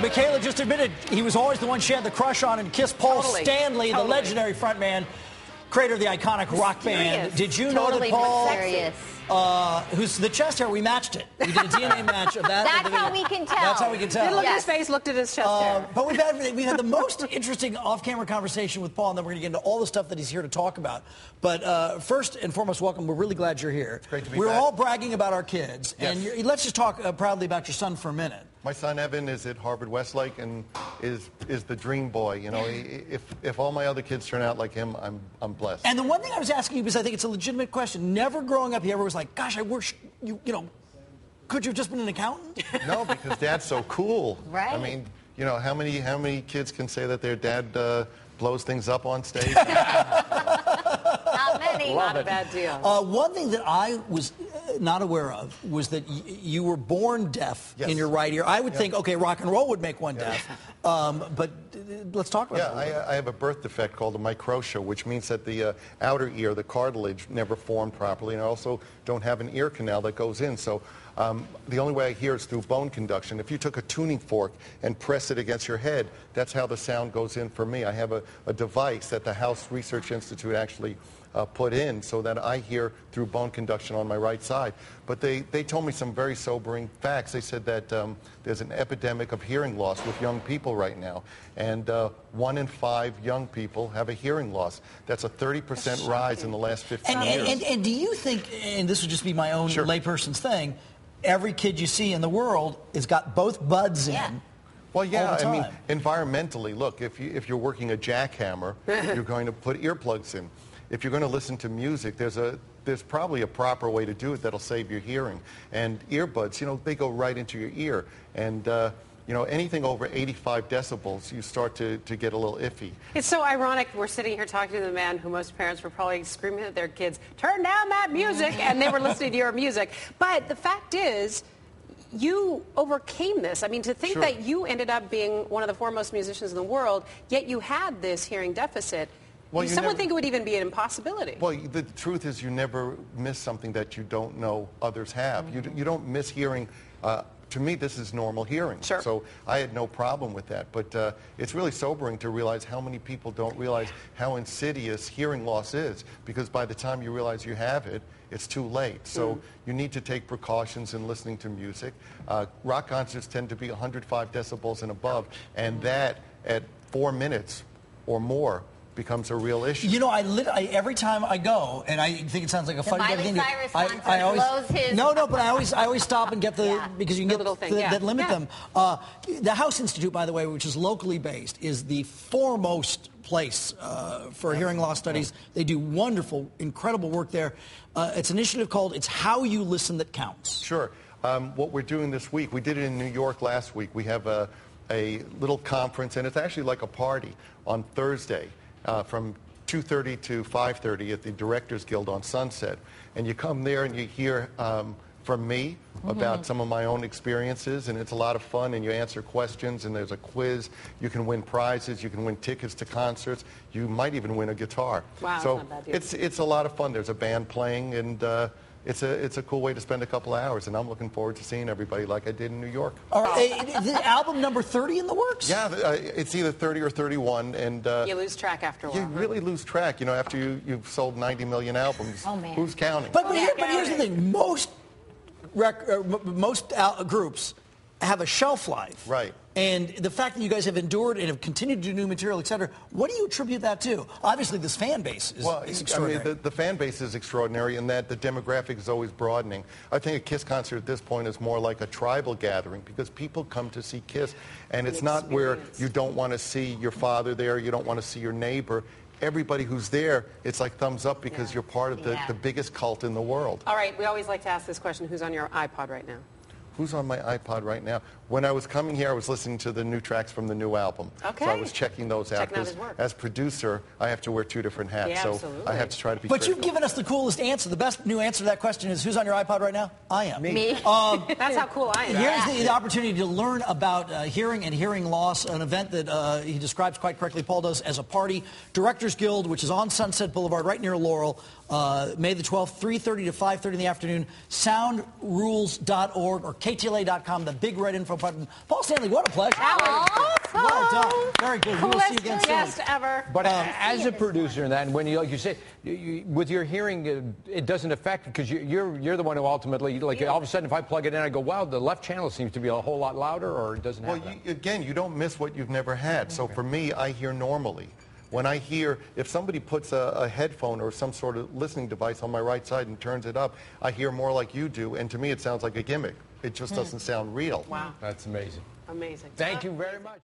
Michaela just admitted he was always the one she had the crush on and kissed Paul Stanley, the legendary frontman, creator of the iconic rock band. Did you know that Paul, who's the chest hair, we matched it. We did a DNA match of that. That's how we can tell. That's how we can tell. Didn't look at his face, looked at his chest hair. But we've had the most interesting off-camera conversation with Paul, and then we're going to get into all the stuff that he's here to talk about. But first and foremost, welcome. We're really glad you're here. It's great to be We're back. all bragging about our kids. Yes. And let's just talk proudly about your son for a minute. My son Evan is at Harvard Westlake and is the dream boy. You know, if all my other kids turn out like him, I'm blessed. And the one thing I was asking you, because I think it's a legitimate question, never growing up he ever was like, gosh, I wish you know, could you have just been an accountant? No, because Dad's so cool. Right. I mean, you know, how many kids can say that their dad blows things up on stage? Not many. Not a bad deal. One thing that I was not aware of was that you were born deaf in your right ear. I would think, okay, rock and roll would make one deaf. But let's talk about that. Yeah, I have a birth defect called a microtia, which means that the outer ear, the cartilage, never formed properly, and I also don't have an ear canal that goes in. So the only way I hear is through bone conduction. If you took a tuning fork and press it against your head, that's how the sound goes in for me. I have a device that the House Research Institute actually put in so that I hear through bone conduction on my right side. But they told me some very sobering facts. They said that there's an epidemic of hearing loss with young people right now. And 1 in 5 young people have a hearing loss. That's a 30% rise in the last 15 years. And do you think, and this would just be my own layperson's thing, every kid you see in the world has got both buds in? Well, yeah, I mean, environmentally, look, if you're working a jackhammer, you're going to put earplugs in. If you're going to listen to music, there's probably a proper way to do it that'll save your hearing. And earbuds, you know, they go right into your ear. And, you know, anything over 85 decibels, you start to get a little iffy. It's so ironic. We're sitting here talking to the man who most parents were probably screaming at their kids, turn down that music, and they were listening to your music. But the fact is, you overcame this. I mean, to think that you ended up being one of the foremost musicians in the world, yet you had this hearing deficit. Well, some would think it would even be an impossibility. Well, the truth is you never miss something that you don't know others have. You don't miss hearing. To me, this is normal hearing. Sure. So I had no problem with that. But it's really sobering to realize how many people don't realize how insidious hearing loss is, because by the time you realize you have it, it's too late. So you need to take precautions in listening to music. Rock concerts tend to be 105 decibels and above, and that at 4 minutes or more becomes a real issue. You know, every time I go, and I think it sounds like a funny thing. I always blows his... but I always stop and get the because you can get the that limit them. The House Institute, by the way, which is locally based, is the foremost place for hearing loss studies. They do wonderful, incredible work there. It's an initiative called "It's How You Listen That Counts." Sure. What we're doing this week, we did it in New York last week. We have a little conference, and it's actually like a party on Thursday. From 2:30 to 5:30 at the Directors Guild on Sunset. And you come there and you hear from me about some of my own experiences, and it's a lot of fun, and you answer questions, and there's a quiz. You can win prizes. You can win tickets to concerts. You might even win a guitar. Wow, so that's not a bad deal. it's a lot of fun. There's a band playing, and it's a cool way to spend a couple of hours, and I'm looking forward to seeing everybody like I did in New York. All right, the album number 30 in the works? Yeah, it's either 30 or 31, and you lose track after a while. you really lose track. You know, after you've sold 90 million albums, who's counting? But here's the thing: most groups have a shelf life. Right. And the fact that you guys have endured and have continued to do new material, et cetera, what do you attribute that to? Obviously, this fan base is extraordinary. I mean, the fan base is extraordinary in that the demographic is always broadening. I think a KISS concert at this point is more like a tribal gathering because people come to see KISS, and it's not where you don't want to see your father there, you don't want to see your neighbor. Everybody who's there, it's like thumbs up because you're part of the biggest cult in the world. All right, we always like to ask this question, who's on your iPod right now? Who's on my iPod right now? When I was coming here, I was listening to the new tracks from the new album. Okay. So I was checking those out. Checking out his work. As producer, I have to wear 2 different hats. Yeah, so absolutely. I have to try to be But critical. you've given us the coolest answer. The best new answer to that question is, who's on your iPod right now? I am. Me. That's how cool I am. Here's the opportunity to learn about hearing and hearing loss, an event that he describes quite correctly, Paul does, as a party. Directors Guild, which is on Sunset Boulevard, right near Laurel, May the 12th, 3:30 to 5:30 in the afternoon. Soundrules.org or KTLA.com, the big red info button. Paul Stanley, what a pleasure. Awesome. Well done. Very good. We will see you again soon. Guest ever. But as a producer, and that, when you, like you say, with your hearing, it doesn't affect, because you're the one who ultimately, like, all of a sudden, if I plug it in, I go, wow, the left channel seems to be a whole lot louder, or it doesn't have that. Again, you don't miss what you've never had. So for me, I hear normally. When I hear, if somebody puts a headphone or some sort of listening device on my right side and turns it up, I hear more like you do, and to me it sounds like a gimmick. It just doesn't sound real. Wow. That's amazing. Amazing. Thank you very much.